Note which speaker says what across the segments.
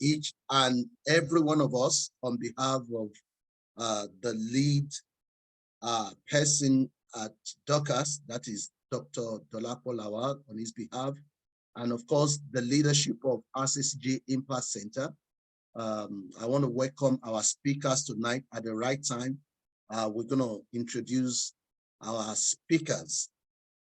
Speaker 1: each and every one of us on behalf of the lead person at Dorcas, that is Dr. Dolapo Lawal on his behalf, and of course, the leadership of RCCG Impact Center. I want to welcome our speakers tonight at the right time. We're going to introduce our speakers.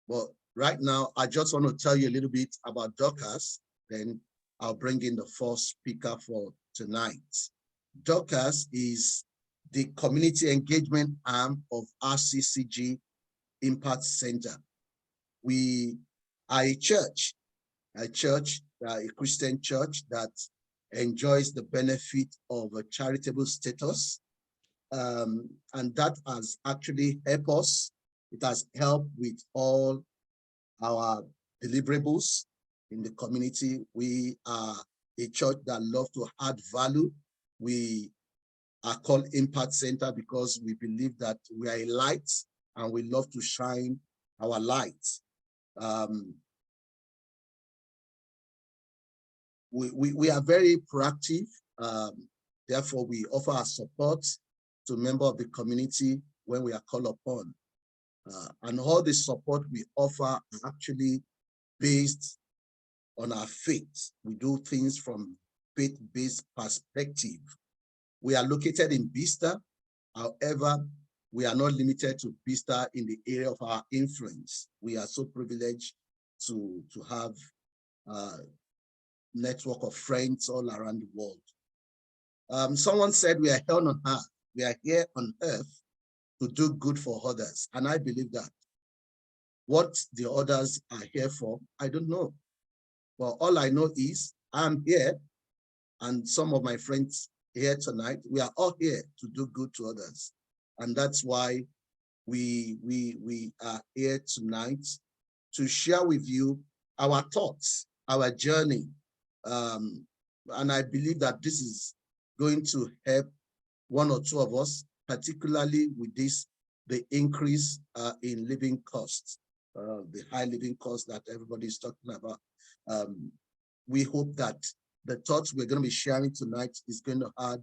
Speaker 1: But right now, I just want to tell you a little bit about Dorcas, then I'll bring in the first speaker for tonight. Dorcas is the community engagement arm of RCCG Impact Center. We are a Christian church that enjoys the benefit of a charitable status. And that has actually helped us. It has helped with all our deliverables in the community. We are a church that loves to add value. We are called Impact Center because we believe that we are a light and we love to shine our light. We are very proactive. Therefore, we offer our support to members of the community when we are called upon. And all the support we offer are actually based on our faith. We do things from faith-based perspective. We are located in Bista. However, we are not limited to Bista in the area of our influence. We are so privileged to have a network of friends all around the world. Someone said we are here on earth. We are here on earth to do good for others. And I believe that. What the others are here for, I don't know. But all I know is I'm here and some of my friends here tonight, we are all here to do good to others. And that's why we are here tonight to share with you our thoughts, our journey. And I believe that this is going to help one or two of us, particularly with this, the increase in living costs, the high living costs that everybody is talking about. We hope that the thoughts we're going to be sharing tonight is going to add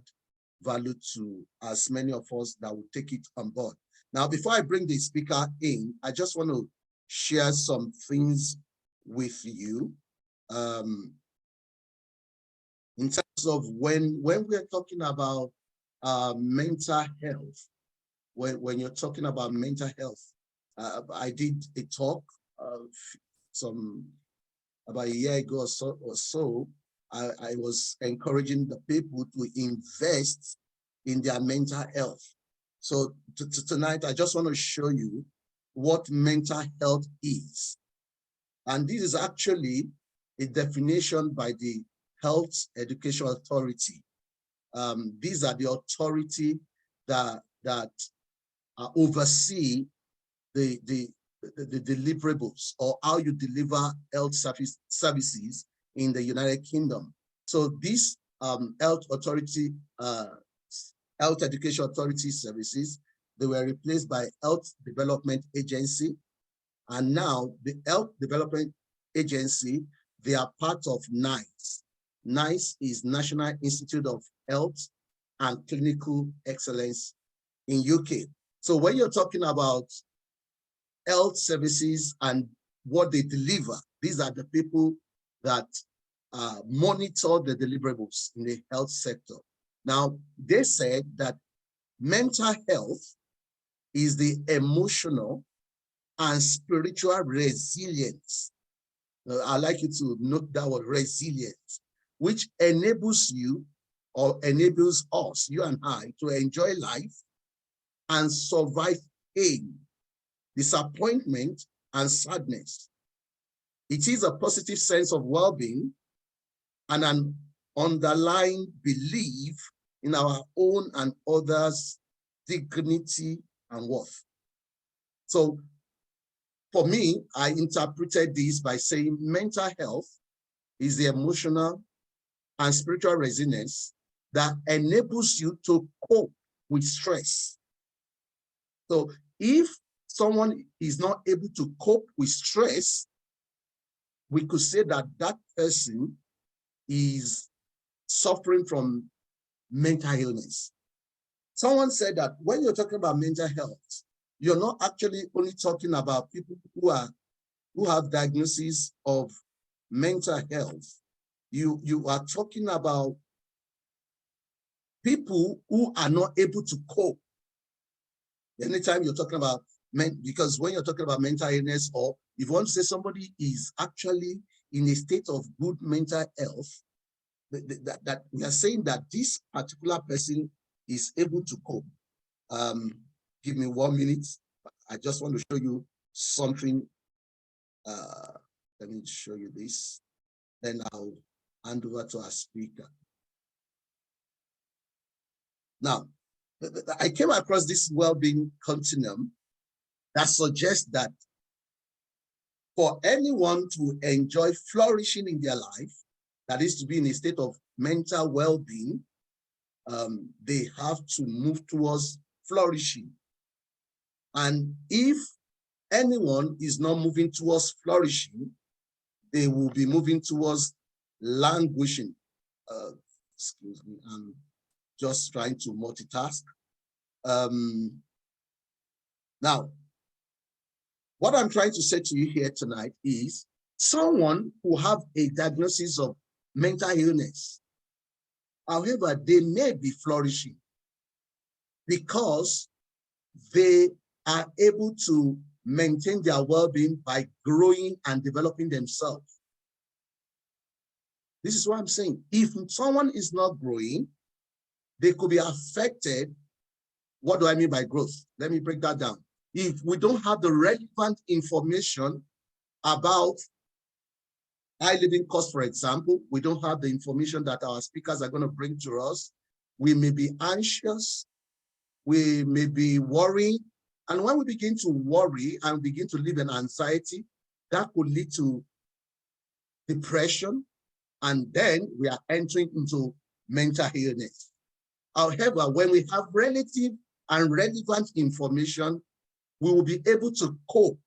Speaker 1: value to as many of us that will take it on board. Now, before I bring the speaker in, I just want to share some things with you. In terms of when we're talking about mental health, when you're talking about mental health, I did a talk about a year ago or so. I was encouraging the people to invest in their mental health. So tonight, I just want to show you what mental health is. And this is actually a definition by the Health Education Authority. These are the authority that oversee the deliverables or how you deliver health services in the United Kingdom. So this Health Education Authority services, they were replaced by Health Development Agency. And now the Health Development Agency, they are part of NICE. NICE is National Institute of Health and Clinical Excellence in UK. So when you're talking about health services and what they deliver, these are the people that monitor the deliverables in the health sector. Now, they said that mental health is the emotional and spiritual resilience. I'd like you to note that word, resilience, which enables you or enables us, you and I, to enjoy life and survive pain, disappointment, and sadness. It is a positive sense of well-being and an underlying belief in our own and others' dignity and worth. So for me, I interpreted this by saying mental health is the emotional and spiritual resilience that enables you to cope with stress. So if someone is not able to cope with stress, we could say that that person is suffering from mental illness. Someone said that when you're talking about mental health, you're not actually only talking about people who have diagnoses of mental health. You are talking about people who are not able to cope. Anytime you're talking about because when you're talking about mental illness, or if you want to say somebody is actually in a state of good mental health, that we are saying that this particular person is able to cope. Give me 1 minute. I just want to show you something. Let me show you this. Then I'll hand over to our speaker. Now, I came across this well-being continuum that suggests that for anyone to enjoy flourishing in their life, that is to be in a state of mental well-being, they have to move towards flourishing. And if anyone is not moving towards flourishing, they will be moving towards languishing. Excuse me, I'm just trying to multitask. Now, what I'm trying to say to you here tonight is someone who have a diagnosis of mental illness, however, they may be flourishing because they are able to maintain their well-being by growing and developing themselves. This is what I'm saying. If someone is not growing, they could be affected. What do I mean by growth? Let me break that down. If we don't have the relevant information about high living costs, for example, we don't have the information that our speakers are going to bring to us, we may be anxious, we may be worried. And when we begin to worry and begin to live in anxiety, that could lead to depression, and then we are entering into mental illness. However, when we have relative and relevant information, we will be able to cope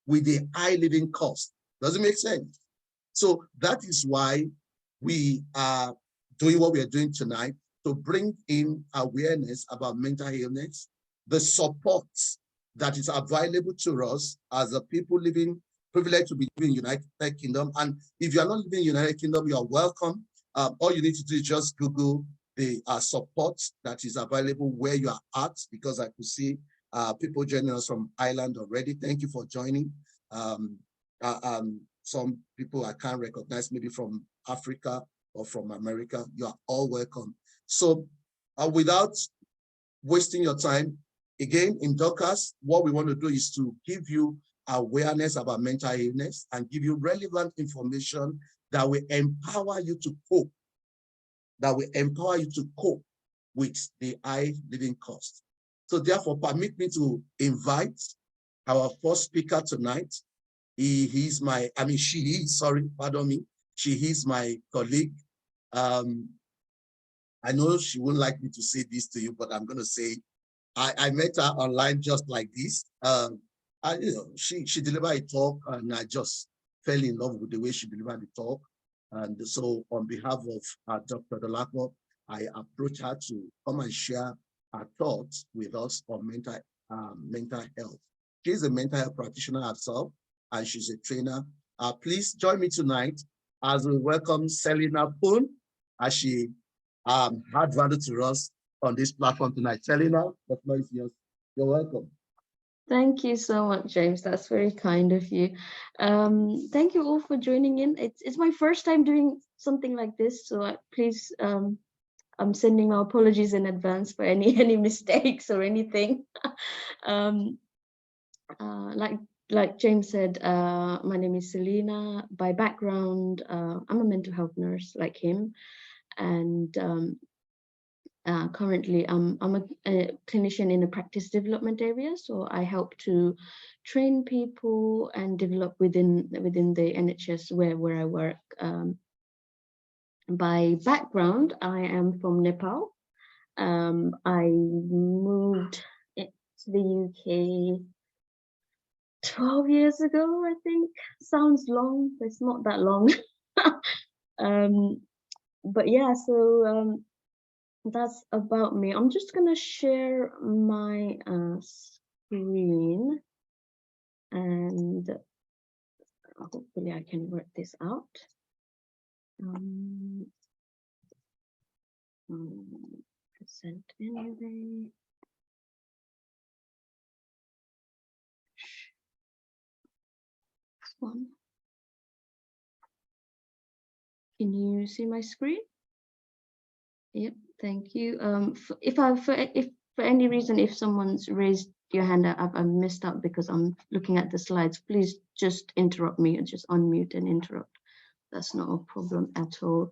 Speaker 1: with the high living cost. Does it make sense? So that is why we are doing what we are doing tonight, to bring in awareness about mental illness, the support that is available to us as a people living, privileged to be living in United Kingdom. And if you are not living in United Kingdom, you are welcome. All you need to do is just Google the support that is available where you are at, because I could see people joining us from Ireland already. Thank you for joining. Some people I can't recognize, maybe from Africa or from America. You are all welcome. So without wasting your time, again, in Dorcas, what we want to do is to give you awareness about mental illness and give you relevant information that will empower you to cope, with the high living cost. So therefore, permit me to invite our first speaker tonight. She is my colleague. I know she wouldn't like me to say this to you, but I'm going to say, I met her online just like this. She delivered a talk, and I just fell in love with the way she delivered the talk. And so on behalf of Dr. Dolapo, I approached her to come and share her thoughts with us on mental health. She's a mental health practitioner herself, and she's a trainer. Please join me tonight as we welcome Selina Poon, as she had value to us on this platform tonight. Selina, the floor is yours. You're welcome.
Speaker 2: Thank you so much, James. That's very kind of you. Thank you all for joining in. It's my first time doing something like this, so please, I'm sending my apologies in advance for any mistakes or anything. Like James said, my name is Selina. By background, I'm a mental health nurse like him, and currently I'm a clinician in a practice development area, so I help to train people and develop within the NHS where I work. By background, I am from Nepal. I moved to the UK 12 years ago, I think. Sounds long, but it's not that long. but yeah, so that's about me. I'm just gonna share my screen, and hopefully I can work this out. Present anyway. This one. Can you see my screen? Yep, thank you. If for any reason, if someone's raised your hand, I've missed out because I'm looking at the slides, please just interrupt me or just unmute and interrupt. That's not a problem at all.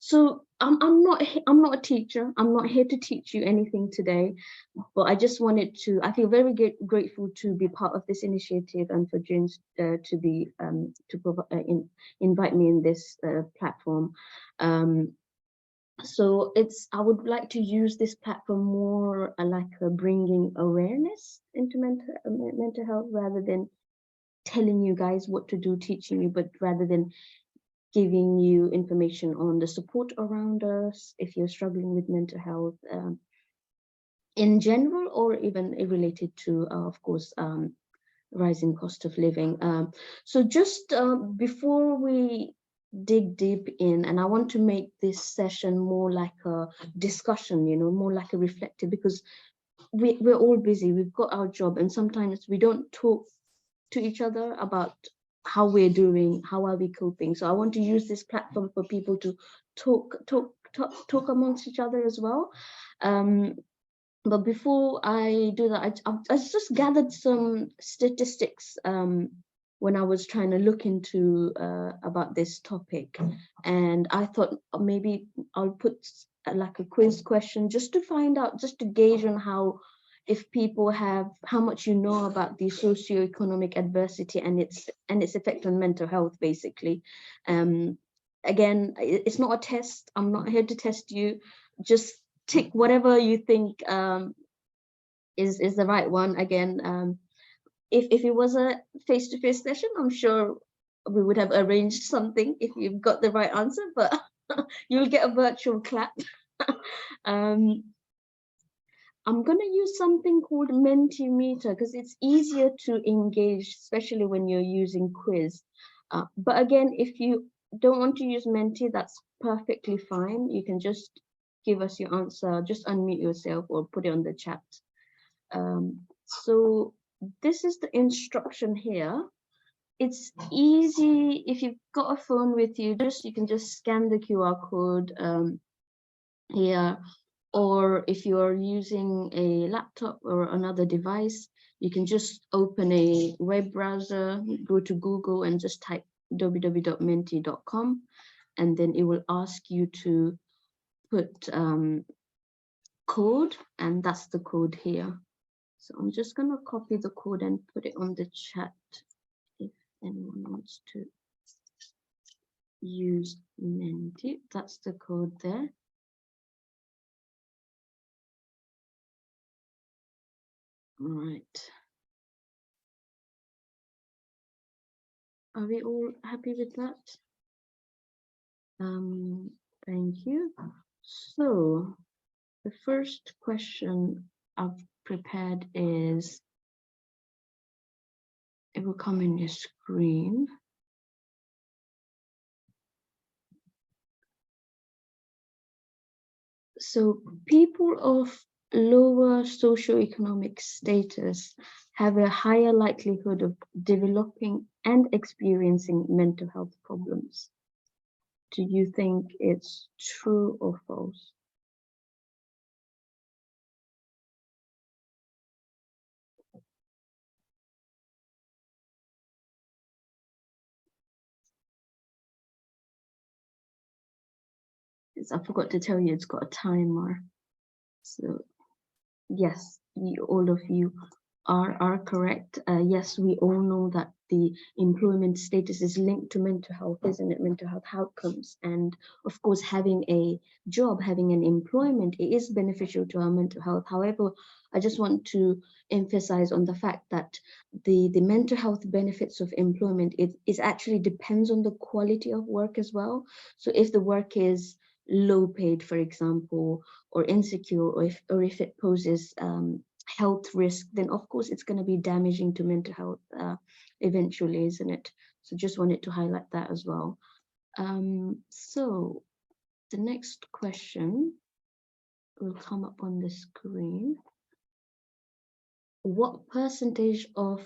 Speaker 2: So I'm not a teacher. I'm not here to teach you anything today, but I just wanted to. I feel very grateful to be part of this initiative and for James to be invite me in this platform. So I would like to use this platform more like bringing awareness into mental health, rather than telling you guys what to do, teaching you, but rather than giving you information on the support around us if you're struggling with mental health in general, or even related to, of course, rising cost of living. So just before we dig deep in, and I want to make this session more like a discussion, more like a reflective, because we're all busy, we've got our job, and sometimes we don't talk to each other about how we're doing, how are we coping. So I want to use this platform for people to talk amongst each other as well. But before I do that, I just gathered some statistics when I was trying to look into about this topic, and I thought maybe I'll put like a quiz question just to find out, just to gauge on how, if people have, how much you know about the socioeconomic adversity and its effect on mental health, basically. Again, it's not a test. I'm not here to test you. Just tick whatever you think is the right one. Again, if it was a face-to-face session, I'm sure we would have arranged something if you've got the right answer, but you'll get a virtual clap. I'm going to use something called Mentimeter because it's easier to engage, especially when you're using quiz. But again, if you don't want to use Menti, that's perfectly fine. You can just give us your answer, just unmute yourself or put it on the chat. So this is the instruction here. It's easy. If you've got a phone with you, you can just scan the QR code here. Or if you're using a laptop or another device, you can just open a web browser, go to Google and just type www.menti.com, and then it will ask you to put code, and that's the code here. So I'm just going to copy the code and put it on the chat if anyone wants to use Menti. That's the code there. All right. Are we all happy with that? Thank you. So the first question I've prepared is, it will come in your screen. So people of lower socioeconomic status have a higher likelihood of developing and experiencing mental health problems. Do you think it's true or false? I forgot to tell you, it's got a timer. So yes, all of you are correct. Yes, we all know that the employment status is linked to mental health, isn't it? Mental health outcomes. And of course, having a job, having an employment, it is beneficial to our mental health. However, I just want to emphasize on the fact that the mental health benefits of employment, it actually depends on the quality of work as well. So if the work is low paid, for example, or insecure, or if it poses health risk, then of course it's going to be damaging to mental health eventually, isn't it? So just wanted to highlight that as well. So the next question will come up on the screen. What percentage of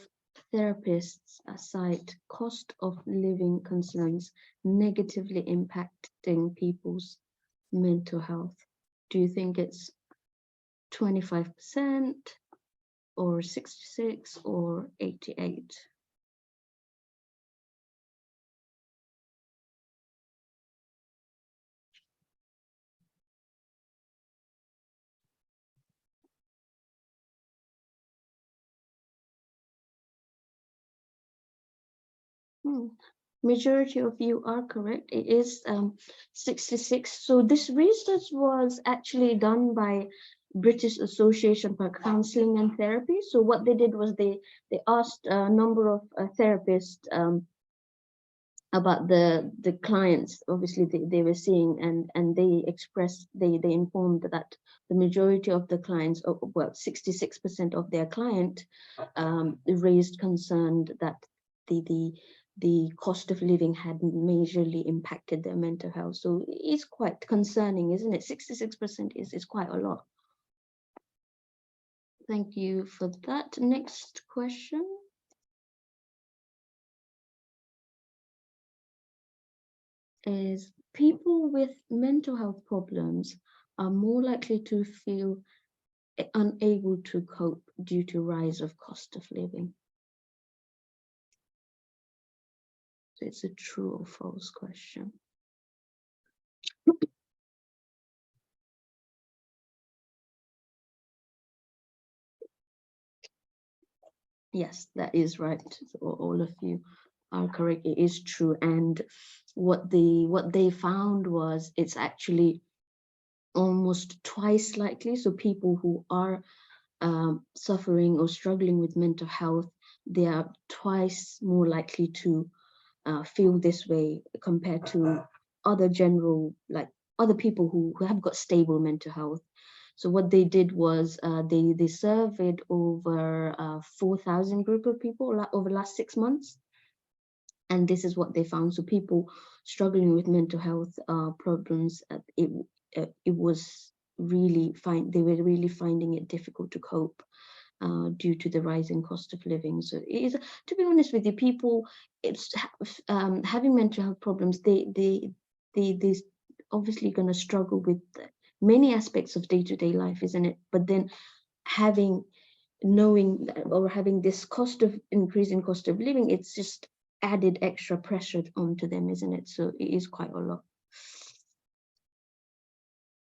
Speaker 2: therapists cite cost of living concerns negatively impacting people's mental health? Do you think it's 25% or 66 or 88? Majority of you are correct. It is 66. So this research was actually done by British Association for Counseling and Therapy. So what they did was they asked a number of therapists about the clients obviously they were seeing, and they expressed, they informed that the majority of the clients, well, 66% of their client raised concern that the cost of living had majorly impacted their mental health. So it's quite concerning, isn't it? 66% is quite a lot. Thank you for that. Next question. Is people with mental health problems are more likely to feel unable to cope due to rise of cost of living? So it's a true or false question. Yes, that is right. So all of you are correct. It is true. And what they found was it's actually almost twice likely. So people who are suffering or struggling with mental health, they are twice more likely to feel this way compared to other general, like other people who have got stable mental health. So what they did was they surveyed over 4,000 group of people over the last 6 months. And this is what they found. So people struggling with mental health problems, it was really they were really finding it difficult to cope due to the rising cost of living. So it is, to be honest with you, people, it's having mental health problems, they obviously going to struggle with many aspects of day-to-day life, isn't it? But then knowing or having this increasing cost of living, it's just added extra pressure onto them, isn't it? So it is quite a lot.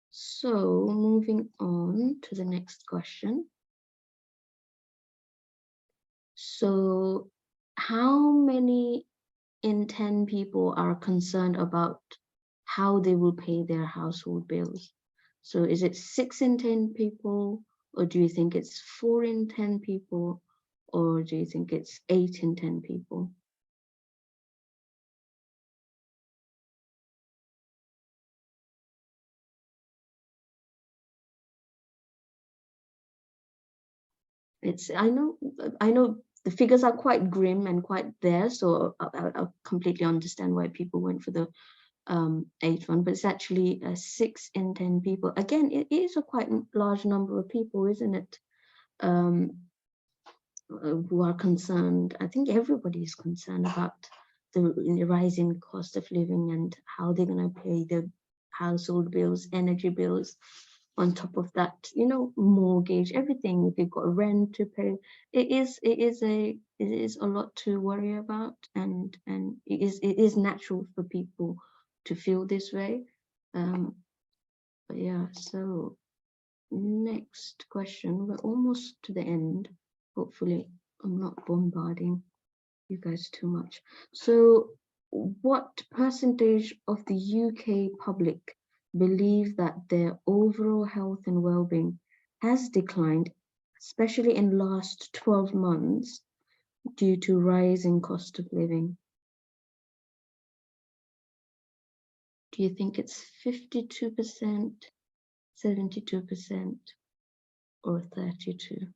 Speaker 2: So moving on to the next question. So how many in 10 people are concerned about how they will pay their household bills? So is it 6 in 10 people, or do you think it's 4 in 10 people, or do you think it's 8 in 10 people? I know the figures are quite grim and quite there, so I completely understand why people went for the 8 one, but it's actually 6 in 10 people. Again, it is a quite large number of people, isn't it? Who are concerned. I think everybody is concerned about the rising cost of living and how they're going to pay the household bills, energy bills. On top of that, mortgage, everything. If you've got rent to pay, it is a lot to worry about, and it is natural for people to feel this way. But yeah, so next question. We're almost to the end. Hopefully, I'm not bombarding. you guys too much. So what percentage of the UK public believe that their overall health and well-being has declined, especially in last 12 months, due to rising cost of living? Do you think it's 52%, 72%, or 32%?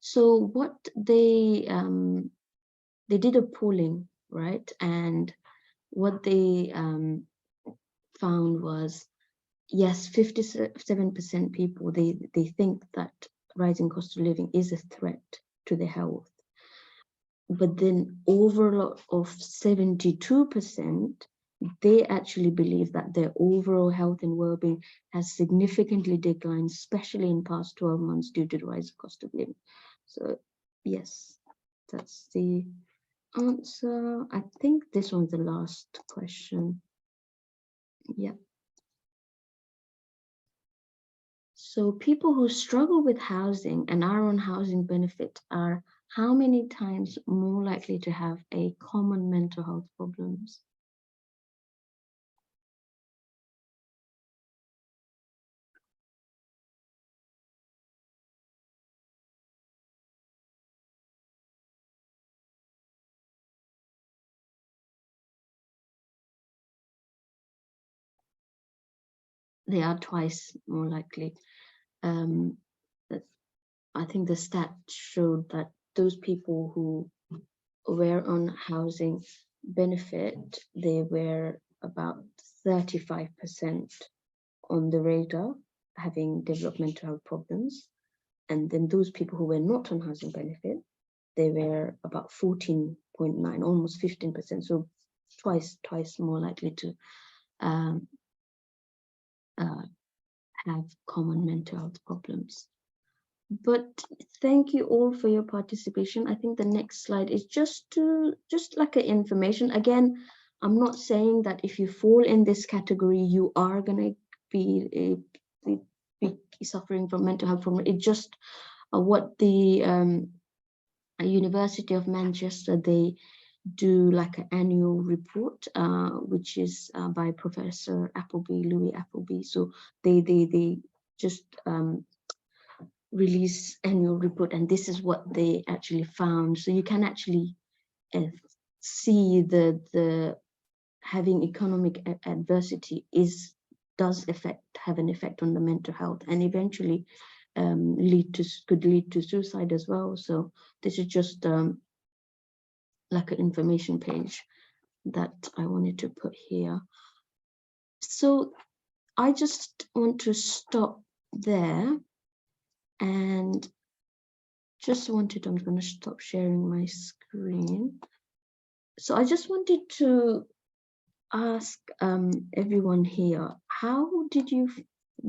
Speaker 2: So what they did a polling, right? And what they found was, yes, 57% people, they think that rising cost of living is a threat to their health. But then overall of 72%, they actually believe that their overall health and well-being has significantly declined, especially in past 12 months due to the rise of cost of living. So yes, that's the answer. I think this one's the last question. Yeah. So people who struggle with housing and are on housing benefit are how many times more likely to have a common mental health problems? They are twice more likely. I think the stat showed that those people who were on housing benefit, they were about 35% on the radar having developmental health problems. And then those people who were not on housing benefit, they were about 14.9, almost 15%. So twice more likely to have common mental health problems. But thank you all for your participation. I think the next slide is just like an information. Again, I'm not saying that if you fall in this category, you are gonna be suffering from mental health problem. It's just what the University of Manchester, they do like an annual report, which is by Professor Louis Appleby. So they just release annual report, and this is what they actually found. So you can actually see the having economic adversity does have an effect on the mental health, and eventually could lead to suicide as well. So this is just like an information page that I wanted to put here. So I just want to stop there and I'm going to stop sharing my screen. So I just wanted to ask everyone here, how did you,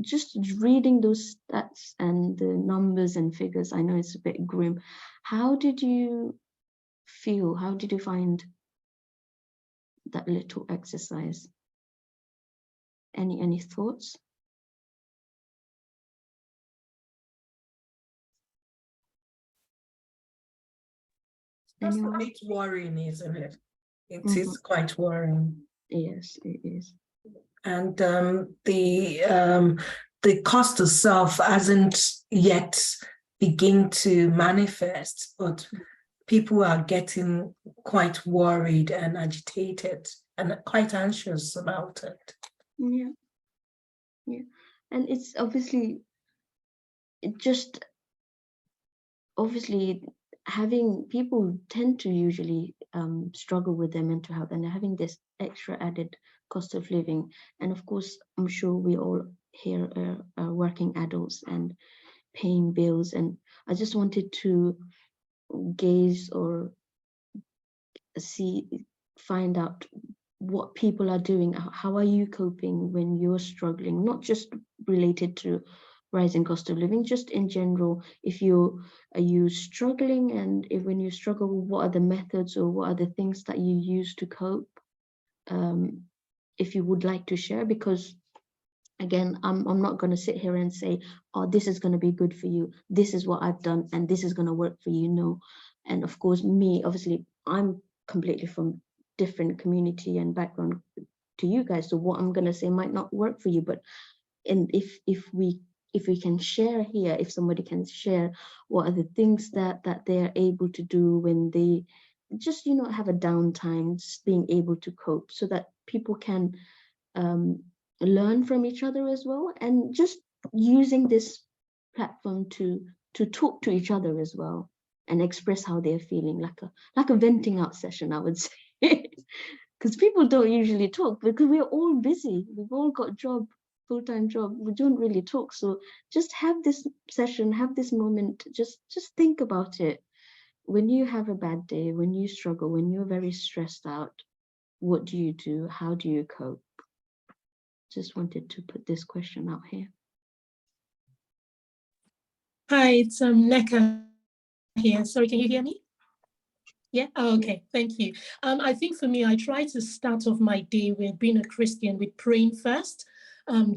Speaker 2: just reading those stats and the numbers and figures, I know it's a bit grim, how did you feel? How did you find that little exercise? Any thoughts?
Speaker 3: That's a bit worrying, isn't it? It is
Speaker 2: Mhm.
Speaker 3: quite worrying.
Speaker 2: Yes, it is.
Speaker 3: And the cost itself hasn't yet begin to manifest, but people are getting quite worried and agitated and quite anxious about it.
Speaker 2: Yeah, yeah, and it's obviously having people tend to usually struggle with their mental health, and having this extra added cost of living. And of course, I'm sure we all here are working adults and paying bills. And I just wanted to gaze or find out what people are doing. How are you coping when you're struggling? Not just related to rising cost of living, just in general. Are you struggling, and when you struggle, what are the methods or what are the things that you use to cope? If you would like to share, because again, I'm not going to sit here and say, oh, this is going to be good for you, this is what I've done, and this is going to work for you. No. And of course, me, obviously, I'm completely from different community and background to you guys. So what I'm going to say might not work for you, but if we can share here, if somebody can share what are the things that they're able to do when they just, you know, have a downtime, just being able to cope, so that people can learn from each other as well, and just using this platform to talk to each other as well and express how they're feeling, like a venting out session, I would say. Because people don't usually talk because we're all busy, we've all got full-time job, we don't really talk. So just have this session, have this moment, just think about it. When you have a bad day, when you struggle, when you're very stressed out, what do you do? How do you cope? Just wanted to put this question out here.
Speaker 4: Hi, it's Neka here. Sorry, can you hear me? Yeah, oh, okay, thank you. I think for me, I try to start off my day with being a Christian, with praying first,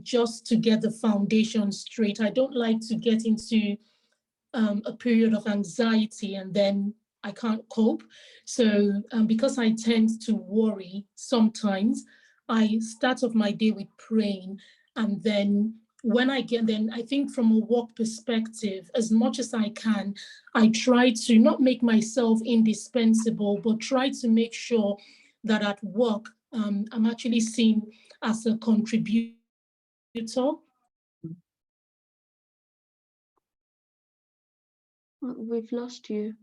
Speaker 4: just to get the foundation straight. I don't like to get into a period of anxiety and then I can't cope. So because I tend to worry sometimes, I start off my day with praying, and then when I get, then I think from a work perspective, as much as I can, I try to not make myself indispensable, but try to make sure that at work, I'm actually seen as a contributor.
Speaker 2: We've lost you.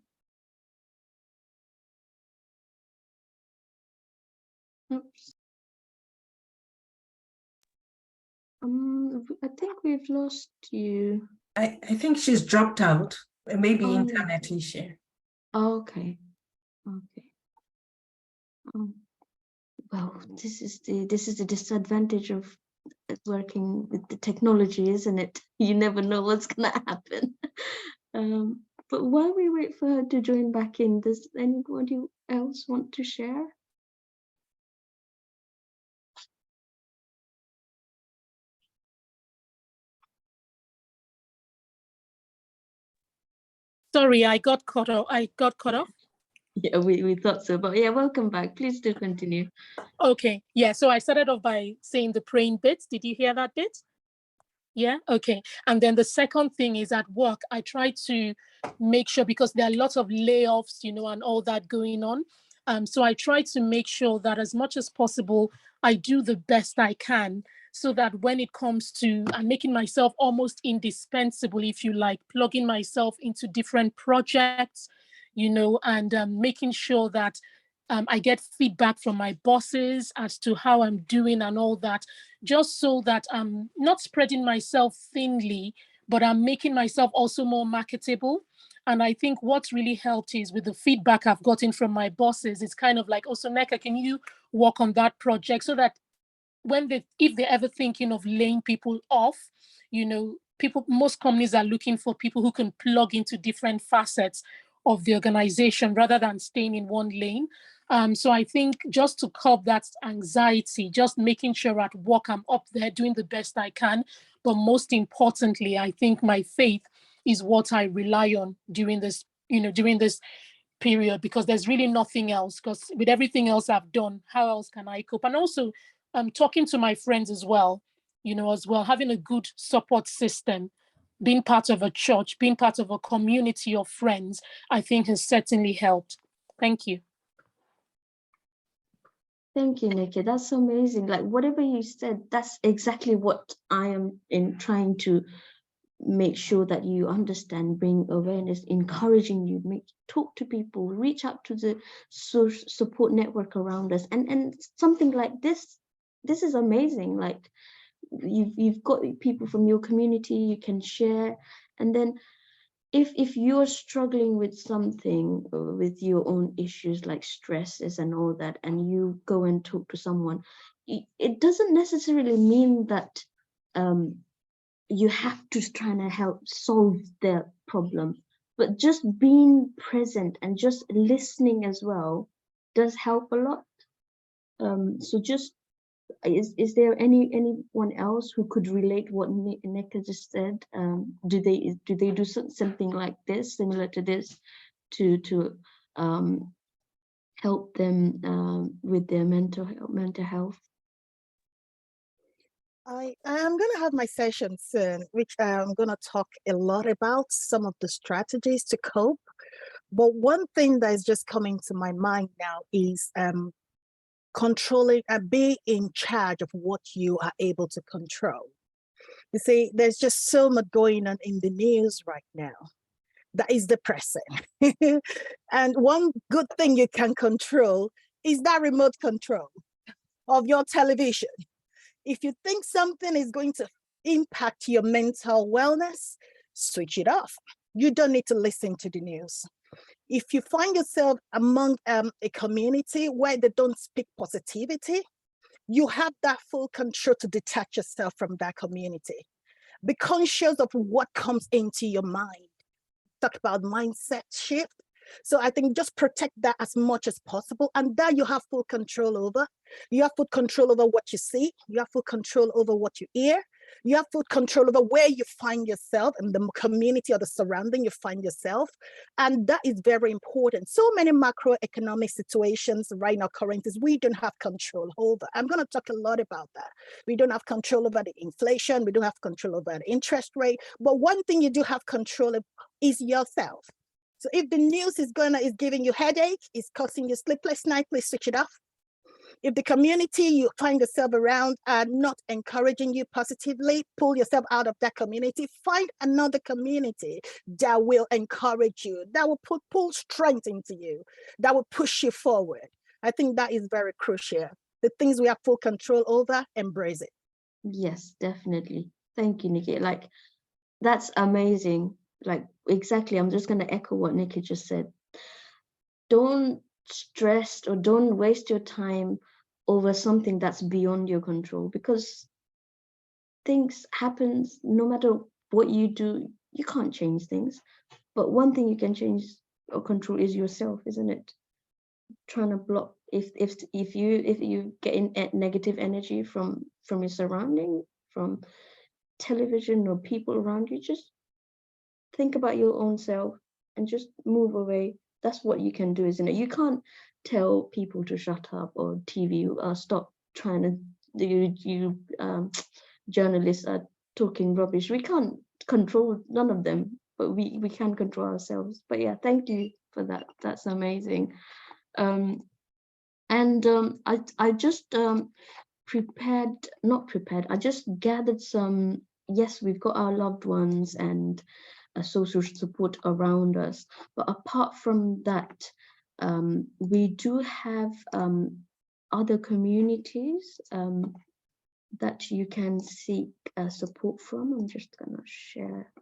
Speaker 2: Oops. I think we've lost you.
Speaker 3: I think she's dropped out. Maybe
Speaker 2: Oh.
Speaker 3: internet issue.
Speaker 2: Okay. Well, this is the disadvantage of working with the technology, isn't it? You never know what's gonna happen. But while we wait for her to join back in, does anybody else want to share?
Speaker 4: Sorry, I got cut off.
Speaker 2: Yeah, we thought so, but yeah, welcome back. Please do continue.
Speaker 4: Okay, yeah, so I started off by saying the praying bit. Did you hear that bit? Yeah, okay. And then the second thing is at work, I try to make sure, because there are lots of layoffs, you know, and all that going on. So I try to make sure that as much as possible, I do the best I can, so that when it comes to making myself almost indispensable, if you like, plugging myself into different projects, you know, and making sure that I get feedback from my bosses as to how I'm doing and all that, just so that I'm not spreading myself thinly, but I'm making myself also more marketable. And I think what's really helped is with the feedback I've gotten from my bosses, it's kind of like, oh, so Neka, can you work on that project, so that if they're ever thinking of laying people off, you know, most companies are looking for people who can plug into different facets of the organization rather than staying in one lane. So I think just to curb that anxiety, just making sure at work I'm up there doing the best I can. But most importantly, I think my faith is what I rely on during this period, because there's really nothing else. Because with everything else I've done, how else can I cope? And also, talking to my friends as well, having a good support system, being part of a church, being part of a community of friends, I think has certainly helped. Thank you.
Speaker 2: Thank you, Nikki. That's amazing. Like whatever you said, that's exactly what I am trying to make sure that you understand, bring awareness, encouraging you, talk to people, reach out to the support network around us, and something like this is amazing. Like you've got people from your community you can share, and then if you're struggling with something, with your own issues like stresses and all that, and you go and talk to someone, it doesn't necessarily mean that you have to try to help solve their problem, but just being present and just listening as well does help a lot. So just is there anyone else who could relate what Nika just said? Do they do something like this, similar to this, to help them with their mental health?
Speaker 5: I am going to have my session soon, which I'm going to talk a lot about some of the strategies to cope. But one thing that is just coming to my mind now is controlling and be in charge of what you are able to control. You see, there's just so much going on in the news right now that is depressing. And one good thing you can control is that remote control of your television. If you think something is going to impact your mental wellness, switch it off. You don't need to listen to the news. If you find yourself among a community where they don't speak positivity, you have that full control to detach yourself from that community. Be conscious of what comes into your mind. Talk about mindset shift. So I think just protect that as much as possible, and that you have full control over. You have full control over what you see. You have full control over what you hear. You have full control over where you find yourself and the community or the surrounding you find yourself. And that is very important. So many macroeconomic situations right now, currencies, we don't have control over. I'm going to talk a lot about that. We don't have control over the inflation. We don't have control over the interest rate. But one thing you do have control of is yourself. So if the news is giving you headache, is causing you sleepless night, please switch it off. If the community you find yourself around are not encouraging you positively, pull yourself out of that community. Find another community that will encourage you, that will pull strength into you, that will push you forward. I think that is very crucial. The things we have full control over, embrace it.
Speaker 2: Yes, definitely. Thank you, Nikki. Like, that's amazing. Like, exactly. I'm just going to echo what Nikki just said. Don't stress or don't waste your time over something that's beyond your control, because things happen no matter what you do. You can't change things, but one thing you can change or control is yourself, isn't it? Trying to block if you get in negative energy from your surrounding, from television or people around you, just think about your own self and just move away. That's what you can do, isn't it? You can't tell people to shut up, or TV stop trying to you journalists are talking rubbish. We can't control none of them, but we can control ourselves. But yeah, thank you for that. That's amazing. I just I just gathered some. Yes, we've got our loved ones and social support around us, but apart from that, we do have other communities that you can seek support from. I'm just gonna share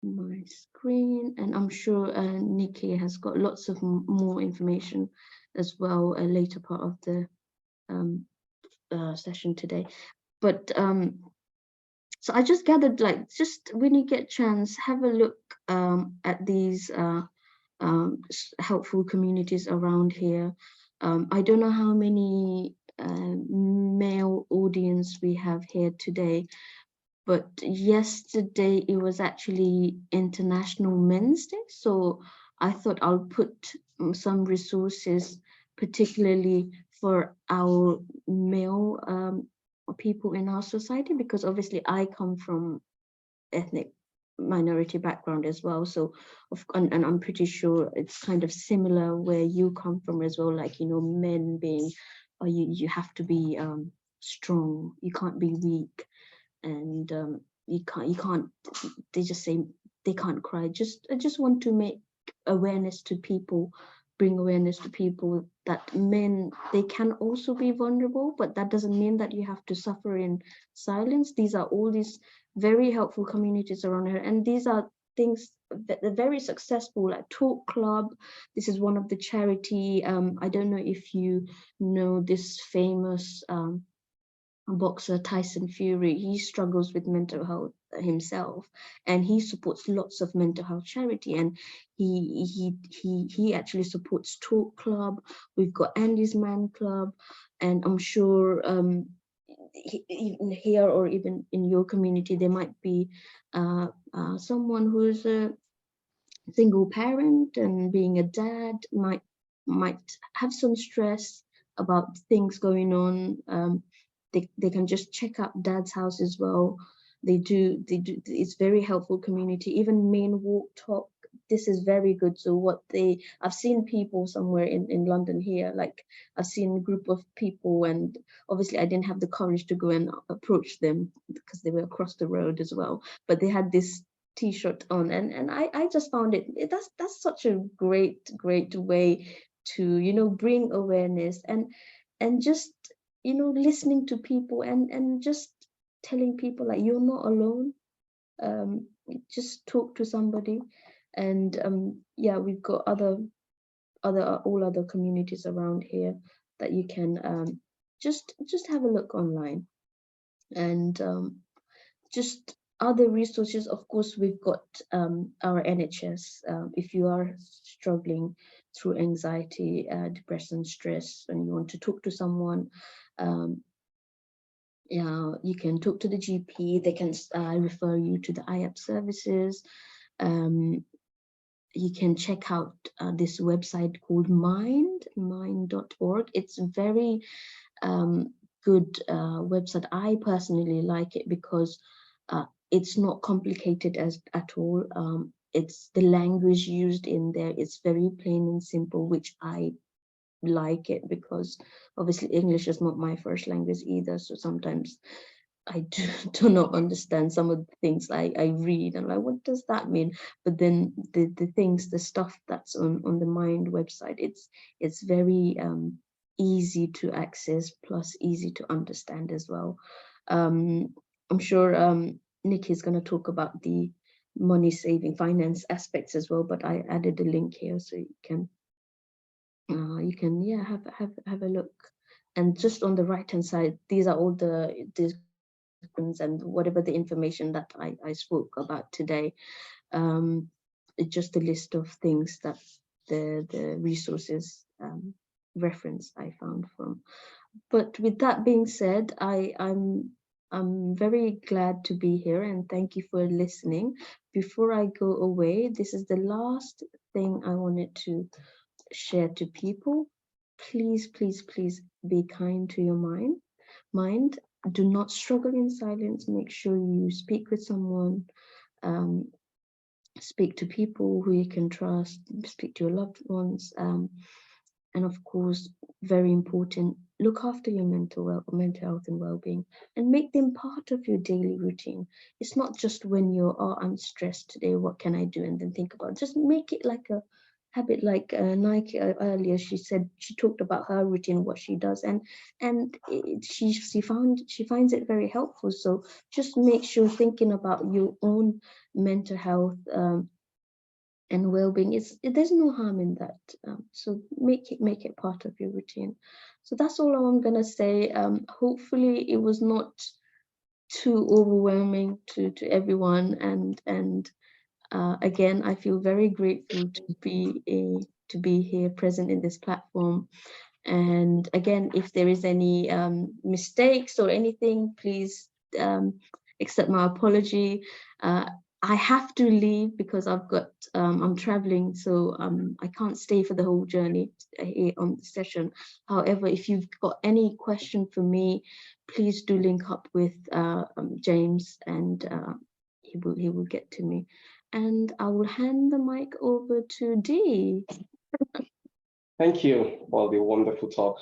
Speaker 2: my screen, and I'm sure Nikki has got lots of more information as well, a later part of the session today. But so I just gathered, like, just when you get a chance, have a look at these helpful communities around here. I don't know how many male audience we have here today, but yesterday it was actually International Men's Day, so I thought I'll put some resources particularly for our male people in our society, because obviously I come from ethnic minority background as well, so and I'm pretty sure it's kind of similar where you come from as well, like, you know, men being, or you have to be strong, you can't be weak, and you can't they just say they can't cry. I just want to make awareness to people, bring awareness to people that men, they can also be vulnerable, but that doesn't mean that you have to suffer in silence. These are all these very helpful communities around here, and these are things that are very successful, like Talk Club. This is one of the charity. I don't know if you know this famous boxer Tyson Fury. He struggles with mental health himself, and he supports lots of mental health charity, and he actually supports Talk Club. We've got Andy's Man Club, and I'm sure even here or even in your community, there might be someone who's a single parent, and being a dad might have some stress about things going on. They can just check out Dad's house as well. They do, it's very helpful community. Even main walk talk, this is very good. So I've seen people somewhere in London here, like I've seen a group of people, and obviously I didn't have the courage to go and approach them because they were across the road as well, but they had this T-shirt on, and I just found that's such a great way to bring awareness and just listening to people and just telling people like you're not alone. Just talk to somebody. And yeah, we've got all other communities around here that you can just have a look online. And just other resources, of course, we've got our NHS. If you are struggling through anxiety, depression, stress, and you want to talk to someone, yeah, you can talk to the GP. They can refer you to the IAP services. You can check out this website called mind.org. It's a very good website. I personally like it because it's not complicated at all. It's the language used in there. It's very plain and simple, which I like it, because obviously English is not my first language either. So sometimes I do not understand some of the things I read. I'm like, what does that mean? But then the stuff that's on the Mind website, it's very easy to access, plus easy to understand as well. I'm sure Nikki is going to talk about the money saving finance aspects as well, but I added a link here so you can yeah, have a look. And just on the right hand side, these are all the and whatever the information that I spoke about today. It's just a list of things that the resources reference I found from. But with that being said, I'm very glad to be here, and thank you for listening. Before I go away, this is the last thing I wanted to share to people. Please, please, please be kind to your mind. Do not struggle in silence. Make sure you speak with someone, speak to people who you can trust, speak to your loved ones, and of course, very important, look after your mental health and well-being, and make them part of your daily routine. It's not just when you're, oh, I'm stressed today, what can I do, and then think about it. Just make it like a habit. Like Nike earlier, she talked about her routine, what she does, and she finds it very helpful. So just make sure thinking about your own mental health and well-being, there's no harm in that. So make it part of your routine. So that's all I'm gonna say. Hopefully it was not too overwhelming to everyone, and again, I feel very grateful to be here present in this platform. And again, if there is any mistakes or anything, please accept my apology. I have to leave because I'm traveling, so I can't stay for the whole journey here on the session. However, if you've got any question for me, please do link up with James, and he will get to me. And I will hand the mic over to Dee.
Speaker 6: Thank you for the wonderful talk.